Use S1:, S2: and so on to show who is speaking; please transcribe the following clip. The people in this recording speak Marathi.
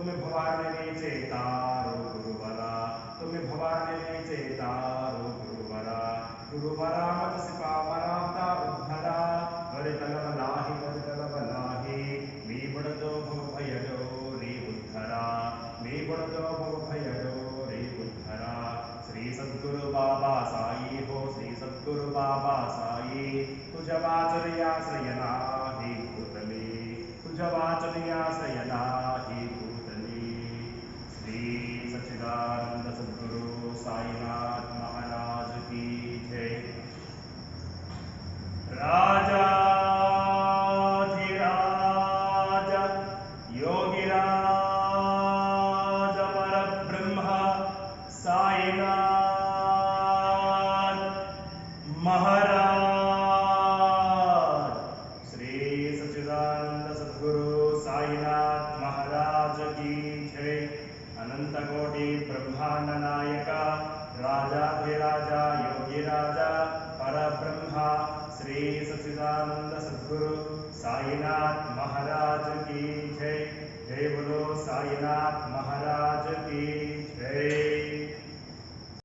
S1: तुम्हें भवारणे चेतारो गुरुवरा, तुम्हें भवारणे चेतारो गुरुवरा, गुरुवरा मत सिपावराता उद्धरा, वरितलवलाहि मी बड़दो भव भयदो रे उद्धरा, मी बड़दो भव भयदो रे उद्धरा। श्री सद्गुरु बाबा साई हो, श्री सद्गुरु बाबा साई, तुझ वाचनयाश्रयना ही भूतले, तुझ वाचनयाश्रयना ही भूतले। श्री सच्चिदानंद सद्गुरु साईनाथ महाराज की जय। राजाधिराज योगिराज परब्रह्म साईनाथ महाराज, श्री सच्चिदानंद सद्गुरु साईनाथ महाराज की जय। अनंत कोटि ब्रह्मांड नायक राजाधिराजा योगिराजा परब्रह्म श्री सच्चिदानंद सद्गुरु साईनाथ महाराज की जय। जय बोलो साईनाथ